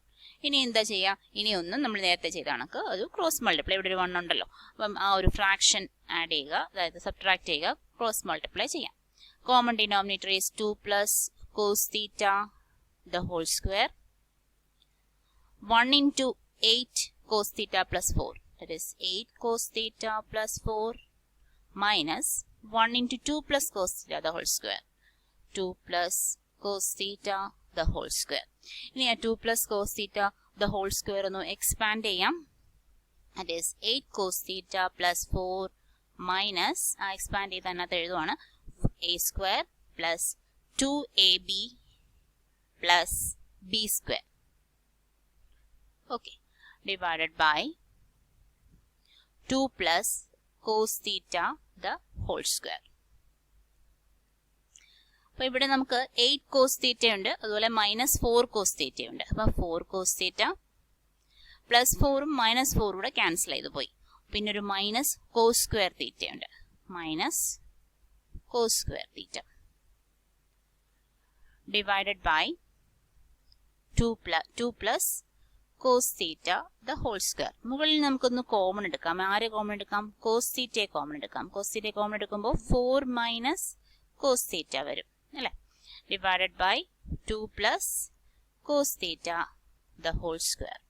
ഇനി എന്താ ചെയ്യുക? ഇനി ഒന്നും നമ്മൾ നേരത്തെ ചെയ്ത കണക്ക് ഒരു ക്രോസ് മൾട്ടിപ്ലൈ, ഇവിടെ ഒരു 1 ഉണ്ടല്ലോ, അപ്പം ആ ഒരു ഫ്രാക്ഷൻ ആഡ് ചെയ്യുക, അതായത് സബ്ട്രാക്ട് ചെയ്യുക, ക്രോസ് മൾട്ടിപ്ലൈ ചെയ്യാം. Common denominator is 2 plus cos theta the whole square 1 into 8 cos theta plus 4, that is 8 cos theta plus 4 minus 1 into 2 plus cos theta the whole square 2 plus cos theta the whole square. ഇനി ആ 2 plus cos theta the whole square ഒന്ന് എക്സ്പാൻഡ് ചെയ്യാം. that is 8 cos theta plus 4 minus ആ എക്സ്പാൻഡ് ചെയ്ത് അതിനകത്ത് എഴുതുവാണ് a square plus 2ab plus b square, okay, divided by 2 plus cos theta the whole square. അപ്പോൾ ഇവിടെ നമുക്ക് 8 cos theta ഉണ്ട്, അതുപോലെ minus 4 cos theta ഉണ്ട്. അപ്പോൾ 4 cos theta plus 4ഉം minus 4 കൂടെ ക്യാൻസൽ ചെയ്ത് പോയി. പിന്നെ ഒരു minus cos square theta ഉണ്ട്, minus cos square theta divided by 2 plus cos theta the whole square. മുകളിൽ നമുക്കൊന്ന് കോമൺ എടുക്കാം. ആരെ കോമൺ എടുക്കാം? cos theta കോമൺ എടുക്കാം. cos theta കോമൺ എടുക്കുമ്പോൾ 4 minus cos theta വരും അല്ലേ, divided by 2 plus cos theta the whole square.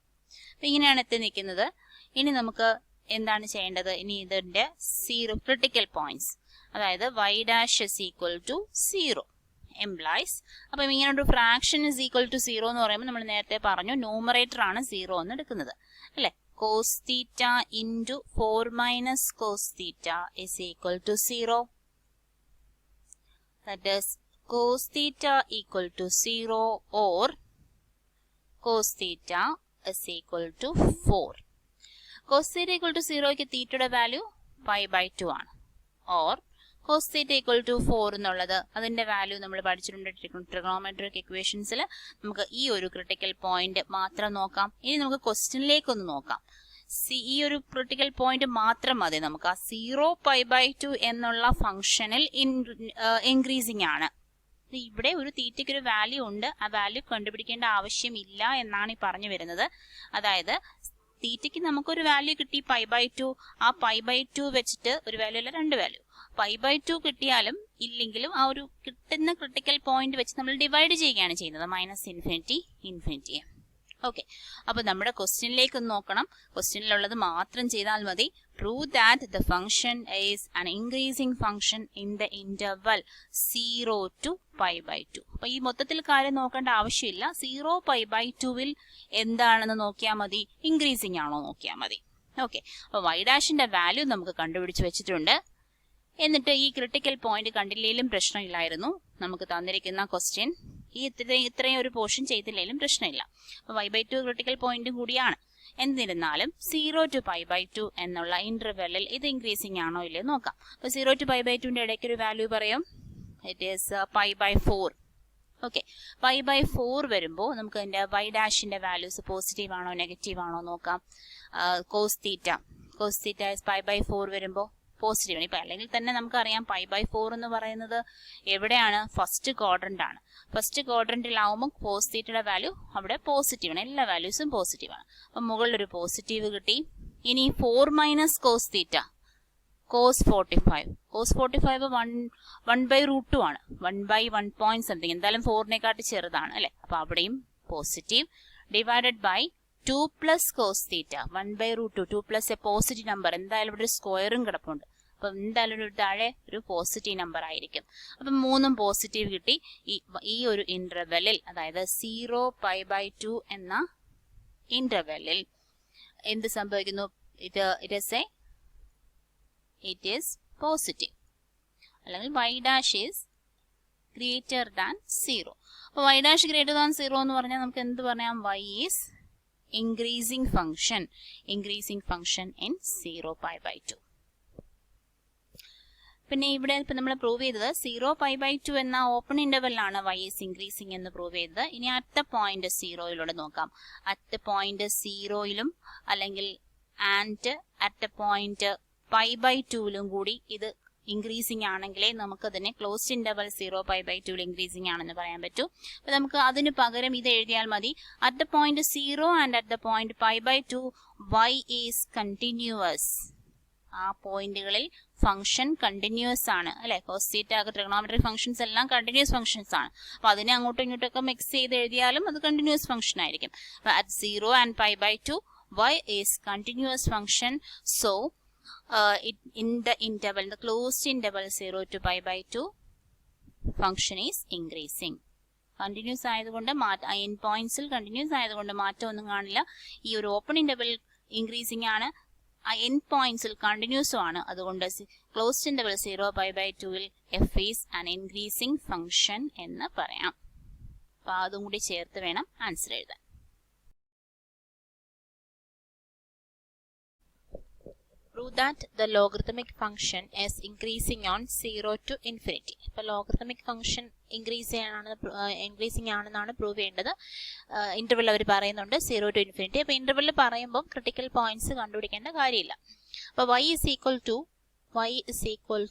അപ്പോൾ ഇങ്ങനെയാണ് എത്തി നിൽക്കുന്നത്. ഇനി നമുക്ക് എന്താണ് ചെയ്യേണ്ടത്? ഇനി ഇതിന്റെ 0 ക്രിട്ടിക്കൽ പോയിന്റ്സ്, അതായത് y dash is equal to 0 implies. അപ്പം ഇങ്ങനെ ഒരു ഫ്രാക്ഷൻ is equal to 0 എന്ന് പറയുമ്പോൾ നമ്മൾ നേരത്തെ പറഞ്ഞു ന്യൂമറേറ്റർ ആണ് 0 എന്ന് എടുക്കുന്നത് അല്ലേ. cos theta into 4 minus cos theta is equal to 0. That is cos theta equal to 0 or cos theta is equal to 4. Cos theta equal to 0 ക്ക് തീറ്റയുടെ വാല്യൂ pi by 2 ആണ്. Or cos theta equal to 4 എന്നുള്ളത് അതിന്റെ വാല്യൂ നമ്മൾ പഠിച്ചിട്ടുണ്ട് ട്രിഗണോമെട്രിക് ഇക്വേഷൻസിൽ. നമുക്ക് ഈ ഒരു ക്രിട്ടിക്കൽ പോയിന്റ് മാത്രം നോക്കാം. ഇനി നമുക്ക് ക്വസ്റ്റ്യനിലേക്ക് ഒന്ന് നോക്കാം. ഈ ഒരു ക്രിട്ടിക്കൽ പോയിന്റ് മാത്രം മതി നമുക്ക്. ആ 0 pi by 2 എന്നുള്ള ഫംഗ്ഷനിൽ ഇൻക്രീസിങ് ആണ്. ഇവിടെ ഒരു തീറ്റയ്ക്ക് ഒരു വാല്യൂ ഉണ്ട്, ആ വാല്യൂ കണ്ടുപിടിക്കേണ്ട ആവശ്യമില്ല എന്നാണ് ഈ പറഞ്ഞു വരുന്നത്. അതായത് തീറ്റയ്ക്ക് നമുക്കൊരു വാല്യൂ കിട്ടി pi by 2, ആ pi by 2 വെച്ചിട്ട് ഒരു വാല്യൂ അല്ല രണ്ട് വാല്യൂ pi by 2 കിട്ടിയാലും ഇല്ലെങ്കിലും ആ ഒരു കിട്ടുന്ന ക്രിട്ടിക്കൽ പോയിന്റ് വെച്ച് നമ്മൾ ഡിവൈഡ് ചെയ്യുകയാണ് ചെയ്യുന്നത് -∞. ഓക്കെ, അപ്പൊ നമ്മുടെ ക്വസ്റ്റ്യനിലേക്ക് ഒന്ന് നോക്കണം. ക്വസ്റ്റ്യനിലുള്ളത് മാത്രം ചെയ്താൽ മതി. Prove that the function is an increasing function in the interval 0 to pi by 2. അപ്പൊ ഈ മൊത്തത്തിൽ കാര്യം നോക്കേണ്ട ആവശ്യമില്ല. 0 pi by 2 എന്താണെന്ന് നോക്കിയാൽ മതി, ഇൻക്രീസിംഗ് ആണോ നോക്കിയാൽ മതി. ഓക്കെ, അപ്പൊ y ഡാഷിന്റെ വാല്യൂ നമുക്ക് കണ്ടുപിടിച്ച് വെച്ചിട്ടുണ്ട്. എന്നിട്ട് ഈ ക്രിട്ടിക്കൽ പോയിന്റ് കണ്ടില്ലെങ്കിലും പ്രശ്നമില്ലായിരുന്നു. നമുക്ക് തന്നിരിക്കുന്ന ക്വസ്റ്റ്യൻ ഈ ഇത്രയും ഒരു പോർഷൻ ചെയ്തില്ലെങ്കിലും പ്രശ്നമില്ല. അപ്പൊ y by 2 ക്രിട്ടിക്കൽ പോയിന്റും കൂടിയാണ്. എന്നിരുന്നാലും 0 to pi by 2 എന്നുള്ള ഇന്റർവെല്ലിൽ ഇത് ഇൻക്രീസിംഗ് ആണോ ഇല്ലയോ നോക്കാം. അപ്പൊ 0 to pi by 2ന്റെ ഇടയ്ക്ക് ഒരു വാല്യൂ പറയും. It is pi by 4. Okay, pi by 4 വരുമ്പോൾ നമുക്ക് അതിന്റെ y ഡാഷിന്റെ വാല്യൂസ് പോസിറ്റീവ് ആണോ നെഗറ്റീവ് ആണോ നോക്കാം. cos theta is pi by 4 വരുമ്പോൾ പോസിറ്റീവ് ആണ്. ഇപ്പൊ അല്ലെങ്കിൽ തന്നെ നമുക്കറിയാം pi by 4 എന്ന് പറയുന്നത് എവിടെയാണ്, ഫസ്റ്റ് ക്വാഡ്രന്റ് ആണ്. ഫസ്റ്റ് ക്വാഡ്രന്റിലാവുമ്പോൾ cos തീറ്റയുടെ വാല്യൂ അവിടെ പോസിറ്റീവ് ആണ്, എല്ലാ വാല്യൂസും പോസിറ്റീവ് ആണ്. അപ്പൊ മുകളിലൊരു പോസിറ്റീവ് കിട്ടി. ഇനി 4 minus cos theta cos 45 1/√2 ആണ്, 1/1 point something, എന്തായാലും 4-നേക്കാട്ടി ചെറുതാണ് അല്ലെ. അപ്പൊ അവിടെയും positive. Divided by 2 plus cos theta 1/√2, 2 plus a positive number, എന്തായാലും ഇവിടെ ഒരു സ്ക്വയറും കിടപ്പുണ്ട്. അപ്പൊ എന്തായാലും ഒരു താഴെ ഒരു പോസിറ്റീവ് നമ്പർ ആയിരിക്കും. അപ്പൊ മൂന്നും പോസിറ്റീവ് കിട്ടി. ഈ ഒരു ഇന്റർവെല്ലിൽ, അതായത് 0 pi by 2 എന്ന ഇന്റർവെല്ലിൽ എന്ത് സംഭവിക്കുന്നു, it is positive, അല്ലെങ്കിൽ y dash is greater than 0. അപ്പൊ y dash greater than 0 എന്ന് പറഞ്ഞാൽ നമുക്ക് എന്ത് പറയാം, y is increasing function in 0 pi by 2. പിന്നെ ഇവിടെ ഇപ്പൊ നമ്മൾ പ്രൂവ് ചെയ്തത് 0 pi by 2 എന്ന ഓപ്പൺ ഇന്റർവെല്ലാണ് y is increasing എന്ന് പ്രൂവ് ചെയ്തത്. ഇനി അറ്റ് ദ പോയിന്റ് 0 നോക്കാം. അറ്റ് ദ പോയിന്റ് 0 അല്ലെങ്കിൽ and at the point pi by 2 കൂടി ഇത് ഇൻക്രീസിംഗ് ആണെങ്കിലേ നമുക്ക് അതിനെ closed interval 0 pi by 2 increasing ആണെന്ന് പറയാൻ പറ്റൂ. അപ്പൊ നമുക്ക് അതിന് പകരം ഇത് എഴുതിയാൽ മതി. At the point 0 and at the point pi by 2 y is continuous. ആ പോയിന്റുകളിൽ ഫംഗ്ഷൻ കണ്ടിന്യൂസ് ആണ് അല്ലെ. cos theta ട്രിഗണോമെട്രിക് ഫംഗ്ഷൻസ് എല്ലാം കണ്ടിന്യൂസ് ഫംഗ്ഷൻസ് ആണ്. അപ്പൊ അതിനെ അങ്ങോട്ടും ഇങ്ങോട്ടൊക്കെ മിക്സ് ചെയ്ത് എഴുതിയാലും അത് കണ്ടിന്യൂസ് ഫംഗ്ഷൻ ആയിരിക്കും. At 0 and pi by 2 y is continuous function. So in the interval, the closed interval 0 to pi by 2, function is increasing. Continuous ആയതുകൊണ്ട് end points continuous ആയതുകൊണ്ട് മാറ്റമൊന്നും കാണില്ല. ഈ ഒരു ഓപ്പൺ ഇന്റർവൽ ഇൻക്രീസിംഗ് ആണ്, end points continuous ആണ്. അതുകൊണ്ട് closed interval 0 pi by 2 f is an increasing function എന്ന് പറയാം. അപ്പൊ അതും കൂടി ചേർത്ത് വേണം ആൻസർ എഴുതാൻ. Prove that the logarithmic function is increasing on 0 to infinity. അപ്പോൾ ലോഗറിതമിക് ഫംഗ്ഷൻ ഇൻക്രീസിംഗ് ആണെന്നാണ് പ്രൂവ് ചെയ്യേണ്ടത്. ഇന്റർവെൽ അവർ പറയുന്നുണ്ട് 0 to infinity. അപ്പോൾ ഇന്റർവെൽ പറയുമ്പോൾ ക്രിട്ടിക്കൽ പോയിന്റ്സ് കണ്ടുപിടിക്കേണ്ട കാര്യമില്ല. അപ്പോൾ y is equal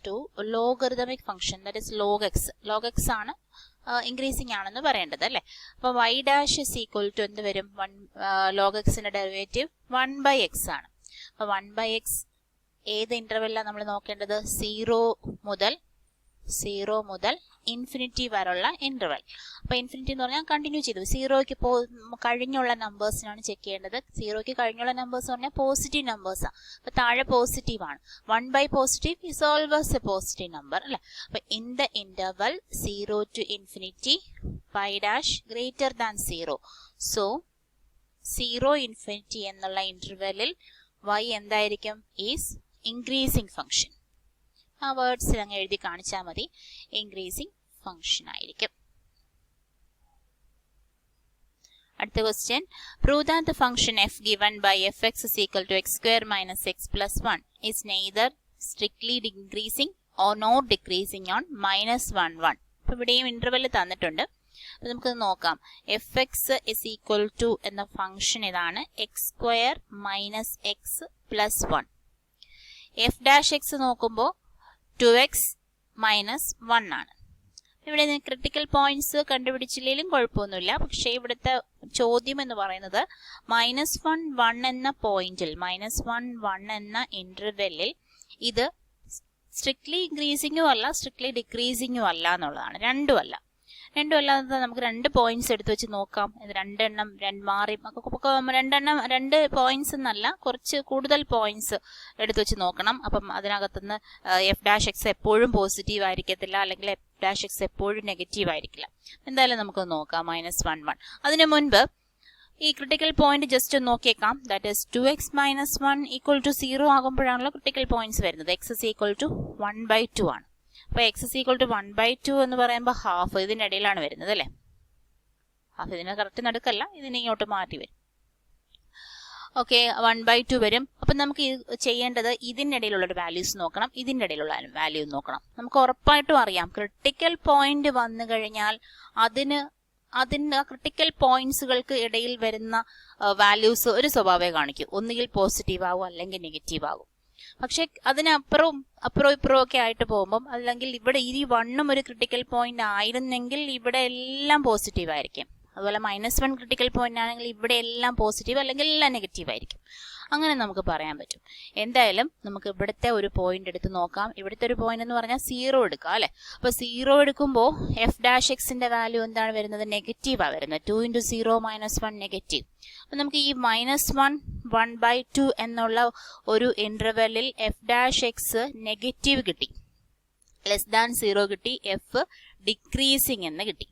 to logarithmic function, that is log x ആണ് ഇൻക്രീസിംഗ് ആണെന്ന് പറയേണ്ടത് അല്ലേ. അപ്പോൾ y dash is equal to എന്ത് വരും, log xന്റെ ഡെറിവേറ്റീവ് 1/x ആണ്. അപ്പോൾ 1/x ഏത് ഇന്റർവെല്ലാണ് നമ്മൾ നോക്കേണ്ടത്, 0 മുതൽ ഇൻഫിനിറ്റി വരെയുള്ള ഇന്റർവെൽ. അപ്പോൾ ഇൻഫിനിറ്റി എന്ന് പറഞ്ഞാൽ കണ്ടിന്യൂ ചെയ്തു. 0ക്ക് കഴിഞ്ഞുള്ള നമ്പേഴ്സിനാണ് ചെക്ക് ചെയ്യേണ്ടത്. 0ക്ക് കഴിഞ്ഞുള്ള നമ്പേഴ്സ് പറഞ്ഞാൽ പോസിറ്റീവ് നമ്പേഴ്സാണ്. അപ്പോൾ താഴെ പോസിറ്റീവ് ആണ്. 1/positive is always a positive number അല്ലേ. അപ്പോൾ in the interval 0 to infinity pi dash greater than 0. So 0 infinity എന്നുള്ള ഇന്റർവെല്ലിൽ y എന്തായിരിക്കും? Is increasing function. ആ വേർഡ്സിൽ അങ്ങ് എഴുതി കാണിച്ചാൽ മതി. ഇൻക്രീസിങ് ഫംഗ്ഷൻ ആയിരിക്കും. അടുത്ത question, prove that the function F given by F X is equal to X square minus X plus 1 is neither strictly decreasing or not decreasing on -1 1. അപ്പോൾ ഇവിടെയും ഇന്റർവെൽ തന്നിട്ടുണ്ട്. അപ്പോൾ നമുക്ക് നോക്കാം. F X is equal to എന്ന ഫംഗ്ഷൻ ഇതാണ്, X square minus X plus 1. F dash X നോക്കുമ്പോൾ 2x മൈനസ് 1 ആണ്. ഇവിടെ ക്രിട്ടിക്കൽ പോയിന്റ്സ് കണ്ടുപിടിച്ചില്ലെങ്കിലും കുഴപ്പമൊന്നുമില്ല. പക്ഷേ ഇവിടുത്തെ ചോദ്യം എന്ന് പറയുന്നത് -1 1 എന്ന പോയിന്റിൽ, -1 1 എന്ന ഇന്റർവെല്ലിൽ ഇത് സ്ട്രിക്ട്ലി ഇൻക്രീസിങ്ങും അല്ല സ്ട്രിക്ട്ലി ഡിക്രീസിങ്ങും അല്ല എന്നുള്ളതാണ്. രണ്ടും അല്ലാതെ നമുക്ക് 2 പോയിന്റ്സ് എടുത്തു വെച്ച് നോക്കാം. ഇത് രണ്ടെണ്ണം മാറി രണ്ട് പോയിന്റ്സ് എന്നല്ല, കുറച്ച് കൂടുതൽ പോയിന്റ്സ് എടുത്തു വെച്ച് നോക്കണം. അപ്പം അതിനകത്തുനിന്ന് എഫ് ഡാഷ് എക്സ് എപ്പോഴും പോസിറ്റീവ് ആയിരിക്കത്തില്ല, അല്ലെങ്കിൽ എഫ് ഡാഷ് എക്സ് എപ്പോഴും നെഗറ്റീവ് ആയിരിക്കില്ല. എന്തായാലും നമുക്ക് നോക്കാം. -1 1. അതിനു മുൻപ് ഈ ക്രിട്ടിക്കൽ പോയിന്റ് ജസ്റ്റ് നോക്കിയേക്കാം. That is 2x minus 1 equal to 0 ആകുമ്പോഴാണല്ലോ ക്രിട്ടിക്കൽ പോയിന്റ്സ് വരുന്നത്. x is equal to 1/2 ആണ്. അപ്പോൾ x is equal to 1/2 എന്ന് പറയുമ്പോൾ ഹാഫ് ഇതിനിടയിലാണ് വരുന്നത് അല്ലേ. ഹാഫ് ഇതിന് കറക്റ്റ് നടുക്കല്ല, ഇതിനെ ഇങ്ങോട്ട് മാറ്റി വരും. ഓക്കെ, 1/2 വരും. അപ്പം നമുക്ക് ചെയ്യേണ്ടത് ഇതിനിടയിലുള്ളൊരു വാല്യൂസ് നോക്കണം, ഇതിൻ്റെ ഇടയിലുള്ള വാല്യൂ നോക്കണം. നമുക്ക് ഉറപ്പായിട്ടും അറിയാം ക്രിട്ടിക്കൽ പോയിന്റ് വന്നു കഴിഞ്ഞാൽ അതിന് ക്രിട്ടിക്കൽ പോയിന്റ്സുകൾക്ക് ഇടയിൽ വരുന്ന വാല്യൂസ് ഒരു സ്വഭാവമേ കാണിക്കൂ. ഒന്നുകിൽ പോസിറ്റീവ് ആകും അല്ലെങ്കിൽ നെഗറ്റീവ് ആകും. പക്ഷെ അതിനപ്പുറവും ഇപ്പുറവും ഒക്കെ ആയിട്ട് പോകുമ്പം, അല്ലെങ്കിൽ ഇവിടെ ഈ 1 ഒരു ക്രിട്ടിക്കൽ പോയിന്റ് ആയിരുന്നെങ്കിൽ ഇവിടെ എല്ലാം പോസിറ്റീവ് ആയിരിക്കും. അതുപോലെ -1 ക്രിട്ടിക്കൽ പോയിന്റ് ആണെങ്കിൽ ഇവിടെ എല്ലാം പോസിറ്റീവ് അല്ലെങ്കിൽ എല്ലാം നെഗറ്റീവ് ആയിരിക്കും. അങ്ങനെ നമുക്ക് പറയാൻ പറ്റും. എന്തായാലും നമുക്ക് ഇവിടുത്തെ ഒരു പോയിന്റ് എടുത്ത് നോക്കാം. ഇവിടുത്തെ ഒരു പോയിന്റ് എന്ന് പറഞ്ഞാൽ 0 എടുക്കാം അല്ലെ. അപ്പൊ 0 എടുക്കുമ്പോൾ എഫ് ഡാഷ് എക്സിന്റെ വാല്യൂ എന്താണ് വരുന്നത്? നെഗറ്റീവാണ് വരുന്നത്. 2 × 0 - 1 നെഗറ്റീവ്. അപ്പൊ നമുക്ക് ഈ -1 1/2 എന്നുള്ള ഒരു ഇന്റർവെല്ലിൽ എഫ് ഡാഷ് എക്സ് നെഗറ്റീവ് കിട്ടി, <0 കിട്ടി, എഫ് ഡിക്രീസിങ് എന്ന് കിട്ടി.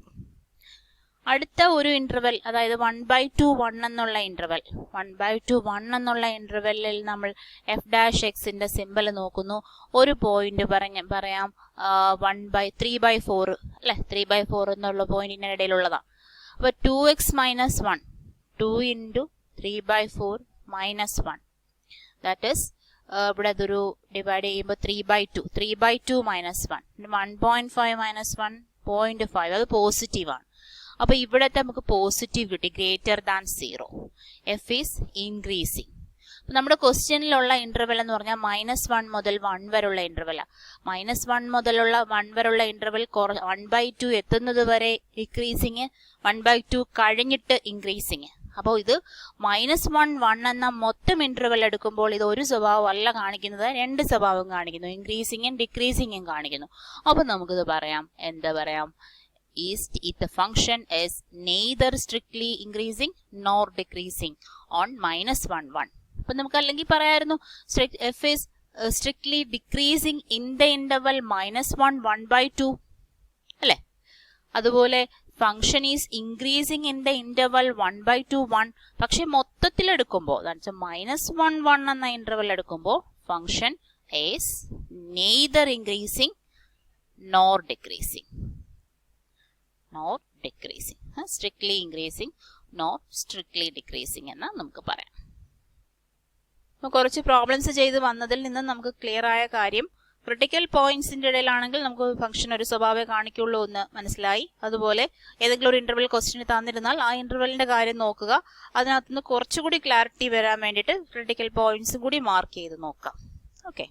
അടുത്ത ഒരു ഇന്റർവെൽ, അതായത് 1/2 1 എന്നുള്ള ഇന്റർവെൽ, 1/2 1 എന്നുള്ള ഇന്റർവെല്ലിൽ നമ്മൾ എഫ് ഡാഷ് എക്സിന്റെ സിമ്പൽ നോക്കുന്നു. ഒരു പോയിന്റ് പറയാം 3/4 അല്ലെ. 3/4 എന്നുള്ള പോയിന്റിന്റെ ഇടയിലുള്ളതാണ്. അപ്പൊ 2x മൈനസ് 1, 2 × 3/4 - 1, ദാറ്റ് ഈസ് ഇവിടെ അതൊരു ഡിവൈഡ് ചെയ്യുമ്പോൾ 3/2, 3/2 - 1, 1.5 - 1 0.5, അത് പോസിറ്റീവ് ആണ്. അപ്പൊ ഇവിടത്തെ നമുക്ക് പോസിറ്റീവ് കിട്ടി, greater than 0. F is increasing. നമ്മുടെ ക്വസ്റ്റ്യനിലുള്ള ഇന്റർവെൽ എന്ന് പറഞ്ഞാൽ -1 മുതൽ 1 വരെയുള്ള ഇന്റർവെലാണ്. -1 മുതലുള്ള 1 വരെയുള്ള ഇന്റർവെൽ 1/2 എത്തുന്നത് വരെ ഡിക്രീസിങ്, 1/2 കഴിഞ്ഞിട്ട് ഇൻക്രീസിങ്. അപ്പോൾ ഇത് -1 1 എന്ന മൊത്തം ഇന്റർവെൽ എടുക്കുമ്പോൾ ഇത് ഒരു സ്വഭാവം അല്ല കാണിക്കുന്നത്, 2 സ്വഭാവം കാണിക്കുന്നു, ഇൻക്രീസിങ്ങും ഡിക്രീസിങ്ങും കാണിക്കുന്നു. അപ്പൊ നമുക്കിത് പറയാം, എന്താ പറയാം? If the function is neither strictly increasing nor decreasing on -1 1. അപ്പൊ നമുക്ക് അല്ലെങ്കിൽ പറയായിരുന്നു f is strictly decreasing in the interval -1 1/2 അല്ലെ. അതുപോലെ function is increasing in the interval 1/2 1. പക്ഷെ മൊത്തത്തിൽ എടുക്കുമ്പോൾ -1 1 എന്ന ഇന്റർവൽ എടുക്കുമ്പോൾ function is neither increasing nor decreasing. Strictly increasing nor strictly decreasing എന്ന് നമുക്ക് പറയാം. കുറച്ച് പ്രോബ്ലംസ് ചെയ്ത് വന്നതിൽ നിന്ന് നമുക്ക് ക്ലിയർ ആയ കാര്യം, ക്രിട്ടിക്കൽ പോയിന്റ്സിന്റെ ഇടയിലാണെങ്കിൽ നമുക്ക് ഫംഗ്ഷൻ ഒരു സ്വഭാവമേ കാണിക്കുള്ളൂ എന്ന് മനസ്സിലായി. അതുപോലെ ഏതെങ്കിലും ഒരു ഇന്റർവെൽ ക്വസ്റ്റ്യൻ തന്നിരുന്നാൽ ആ ഇന്റർവെലിന്റെ കാര്യം നോക്കുക. അതിനകത്തുനിന്ന് കുറച്ചുകൂടി ക്ലാരിറ്റി വരാൻ വേണ്ടിയിട്ട് ക്രിട്ടിക്കൽ പോയിന്റ്സും കൂടി മാർക്ക് ചെയ്ത് നോക്കാം. ഓക്കെ.